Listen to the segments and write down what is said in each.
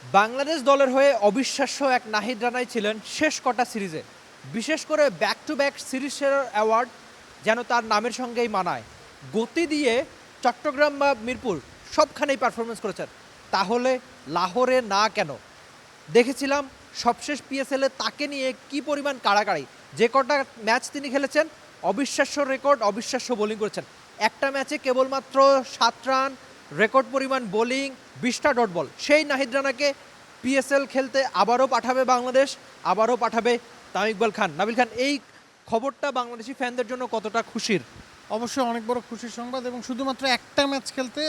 বাংলাদেশ দলের হয়ে অবিশ্বাস্য এক নাহিদ রানাই ছিলেন শেষ কটা সিরিজে। বিশেষ করে ব্যাক টু ব্যাক সিরিজ সেরার অ্যাওয়ার্ড যেন তার নামের সঙ্গেই মানায়। গতি দিয়ে চট্টগ্রাম বা মিরপুর সবখানেই পারফরমেন্স করেছেন, তাহলে লাহোরে না কেন? দেখেছিলাম সবশেষ পিএসএলে তাকে নিয়ে কি পরিমাণ কাড়াকাড়ি। যে কটা ম্যাচ তিনি খেলেছেন অবিশ্বাস্য রেকর্ড, অবিশ্বাস্য বোলিং করেছেন। একটা ম্যাচে কেবলমাত্র 7 রান, রেকর্ড পরিমাণ বোলিং, 20টা ডট বল। সেই নাহিদ রানাকে পিএসএল খেলতে আবারও পাঠাবে বাংলাদেশ, আবারও পাঠাবে তামিম ইকবাল খান। নাবিল খান, এই খবরটা বাংলাদেশি ফ্যানদের জন্য কতটা খুশির? অবশ্যই অনেক বড় খুশির সংবাদ, এবং শুধুমাত্র একটা ম্যাচ খেলতে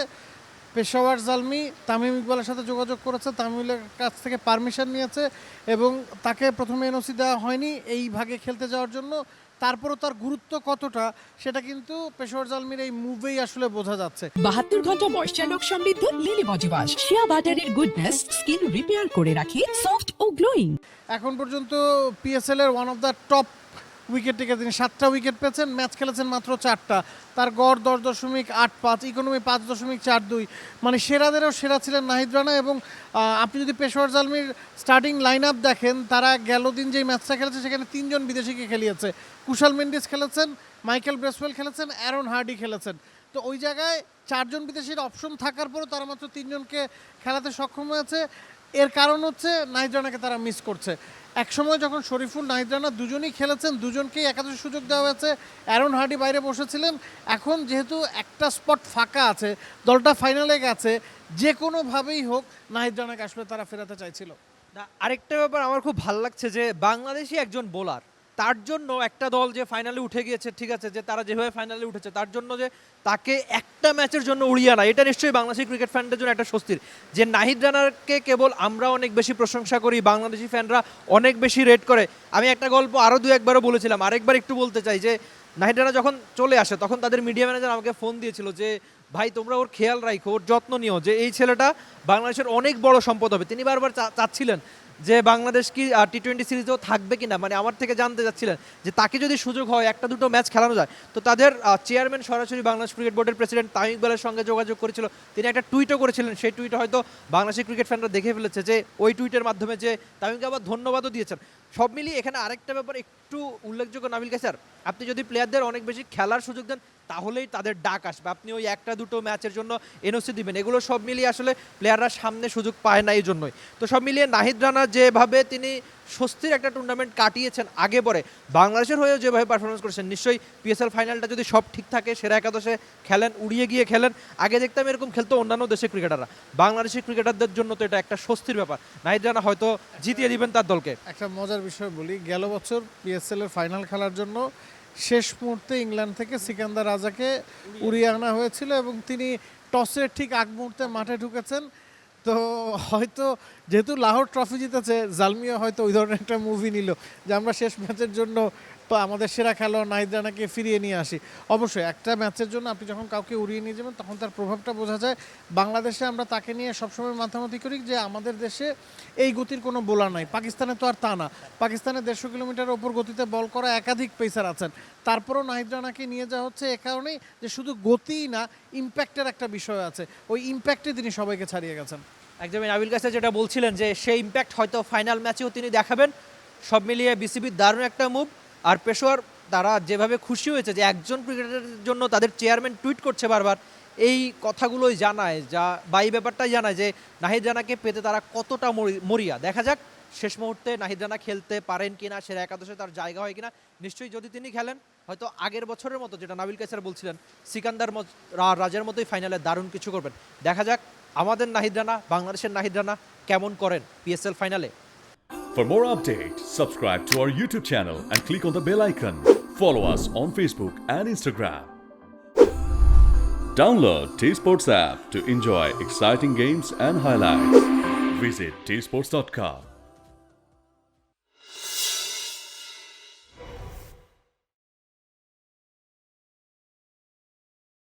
পেশাওয়ার জালমি তামিম ইকবালের সাথে যোগাযোগ করেছে, তামিমের কাছ থেকে পারমিশন নিয়েছে এবং তাকে প্রথমে এনওসি দেওয়া হয়নি এই ভাগে খেলতে যাওয়ার জন্য। তারপরও তার গুরুত্ব কতটা সেটা কিন্তু পেশাওয়ার জালমির এই মুভেই আসলে বোঝা যাচ্ছে। 72 ঘন্টা ময়েশ্চার লক সমৃদ্ধ লিলি বডি ওয়াশ, শিয়া বাটারের গুডনেস স্কিন রিপেয়ার করে রাখে সফট ও গ্লোয়িং। এখন পর্যন্ত পিএসএল এর one of the top wicket taker, তিনি 7টা উইকেট পেয়েছেন, ম্যাচ খেলেছেন মাত্র 4টা। তার গড় 10.85, ইকোনমি 5.42। মানে সেরাদেরও সেরা ছিলেন নাহিদ রানা। এবং আপনি যদি পেশাওয়ার জালমির স্টার্টিং লাইন আপ দেখেন, তারা গেল দিন যেই ম্যাচটা খেলেছে সেখানে 3জন বিদেশিকে খেলিয়েছে। কুশাল মেন্ডিস খেলেছেন, মাইকেল ব্রেসওয়েল খেলেছেন, অ্যারন হার্ডি খেলেছেন। তো ওই জায়গায় 4জন বিদেশির অপশন থাকার পরও তারা মাত্র 3জনকে খেলাতে সক্ষম হয়েছে। এর কারণ হচ্ছে নাহিদ রানাকে তারা মিস করছে। একসময় যখন শরীফুল, নাহিদ রানা দুজনই খেলেছেন, দুজনকেই একাদশ সুযোগ দেওয়া হয়েছে, অ্যারন হার্ডি বাইরে বসেছিলেন। এখন যেহেতু একটা স্পট ফাঁকা আছে, দলটা ফাইনালে গেছে, যে কোনোভাবেই হোক নাহিদ রানাকে আসলে তারা ফেরাতে চাইছিল। না, আরেকটা ব্যাপার আমার খুব ভালো লাগছে যে বাংলাদেশি একজন বোলার, তার জন্য একটা দল যে ফাইনালে উঠে গিয়েছে, ঠিক আছে, যে তারা যেভাবে ফাইনালে উঠেছে তার জন্য যে তাকে একটা ম্যাচের জন্য উড়িয়ে না, এটা নিশ্চয়ই বাংলাদেশি ক্রিকেট ফ্যানদের জন্য একটা স্বস্তির। যে নাহিদ রানারকে কেবল আমরা অনেক বেশি প্রশংসা করি, বাংলাদেশি ফ্যানরা অনেক বেশি রেট করে। আমি একটা গল্প আরও দু একবারও বলেছিলাম, আরেকবার একটু বলতে চাই যে নাহিদ রানা যখন চলে আসে তখন তাদের মিডিয়া ম্যানেজার আমাকে ফোন দিয়েছিল যে ভাই তোমরা ওর খেয়াল রাখো, ওর যত্ন নিও, যে এই ছেলেটা বাংলাদেশের অনেক বড় সম্পদ হবে। তিনি বারবার চাচ্ছিলেন যে বাংলাদেশ কি টি-20 সিরিজেও থাকবে কিনা, মানে আমার থেকে জানতে চাচ্ছিলেন যে তাকে যদি সুযোগ হয় একটা দুটো ম্যাচ খেলানো যায়। তো তাদের চেয়ারম্যান সরাসরি বাংলাদেশ ক্রিকেট বোর্ডের প্রেসিডেন্ট তামিম ইকবালের সঙ্গে যোগাযোগ করেছিল। তিনি একটা টুইটও করেছিলেন, সেই টুইটে হয়তো বাংলাদেশি ক্রিকেট ফ্যানরা দেখে ফেলেছে, যে ওই টুইটের মাধ্যমে যে তামিমকে আবার ধন্যবাদও দিয়েছেন। সব মিলিয়ে এখানে আরেকটা ব্যাপার একটু উল্লেখযোগ্য নাবিল স্যার, আপনি যদি প্লেয়ারদের অনেক বেশি খেলার সুযোগ দেন তাহলেই তাদের ডাক আসবে। আপনি ওই একটা দুটো ম্যাচের জন্য এনওসি দিবেন, এগুলো সব মিলিয়ে আসলে প্লেয়াররা সামনে সুযোগ পায় না, এই জন্যই। তো সব মিলিয়ে নাহিদ রানা যেভাবে তিনি স্বস্তির একটা টুর্নামেন্ট কাটিয়েছেন আগে পরে, বাংলাদেশের হয়েও যেভাবে পারফরমেন্স করেছেন, নিশ্চয়ই পিএসএল ফাইনালটা যদি সব ঠিক থাকে, সেরা একাদশে খেলেন, উড়িয়ে গিয়ে খেলেন। আগে দেখতাম এরকম খেলতো অন্যান্য দেশের ক্রিকেটাররা, বাংলাদেশি ক্রিকেটারদের জন্য তো এটা একটা স্বস্তির ব্যাপার। নাহিদ রানা হয়তো জিতিয়ে দিবেন তার দলকে। একটা মজার বিষয় বলি, গেল বছর পিএসএল এর ফাইনাল খেলার জন্য শেষ মুহূর্তে ইংল্যান্ড থেকে সিকান্দার রাজাকে উড়িয়ে আনা হয়েছিল এবং তিনি টসের ঠিক আগ মুহূর্তে মাঠে ঢুকেছেন। তো হয়তো যেহেতু লাহোর ট্রফি জিতেছে, জালমিয়া হয়তো ওই ধরনের একটা মুভি নিল যে আমরা শেষ ম্যাচের জন্য আমাদের সেরা খেলোয়াড় নাহিদ রানাকে ফিরিয়ে নিয়ে আসি। অবশ্যই একটা ম্যাচের জন্য আপনি যখন কাউকে উড়িয়ে নিয়ে যাবেন তখন তার প্রভাবটা বোঝা যায়। বাংলাদেশে আমরা তাকে নিয়ে সবসময় মাথামাতি করি যে আমাদের দেশে এই গতির কোনো বোলার নাই, পাকিস্তানে তো আর তা না। পাকিস্তানে 150 কিলোমিটারের ওপর গতিতে বল করা একাধিক পেসার আছেন, তারপরও নাহিদ রানাকে নিয়ে যাওয়া হচ্ছে এ কারণেই যে শুধু গতিই না, ইম্প্যাক্টের একটা বিষয় আছে। ওই ইম্প্যাক্টে তিনি সবাইকে ছাড়িয়ে গেছেন। একদমই নাবিল কাছে যেটা বলছিলেন যে সেই ইম্প্যাক্ট হয়তো ফাইনাল ম্যাচেও তিনি দেখাবেন। সব মিলিয়ে বিসিবির দারুণ একটা মুভ। আর পেশোয়ার তারা যেভাবে খুশি হয়েছে যে একজন ক্রিকেটারের জন্য তাদের চেয়ারম্যান টুইট করছে বারবার, এই কথাগুলোই জানায়, বা এই ব্যাপারটাই জানায় যে নাহিদ রানাকে পেতে তারা কতটা মরিয়া। দেখা যাক শেষ মুহূর্তে নাহিদ রানা খেলতে পারেন কিনা, সেরা একাদশে তার জায়গা হয় কিনা। নিশ্চয়ই যদি তিনি খেলেন, হয়তো আগের বছরের মতো, যেটা নাবিল কাইসার বলছিলেন, সিকান্দার রাজার মতোই ফাইনালে দারুণ কিছু করবেন। দেখা যাক আমাদের নাহিদ রানা, বাংলাদেশের নাহিদ রানা কেমন করেন পিএসএল ফাইনালে। For more updates, subscribe to our YouTube channel and click on the bell icon. Follow us on Facebook and Instagram. Download T-Sports app to enjoy exciting games and highlights. Visit tsports.com.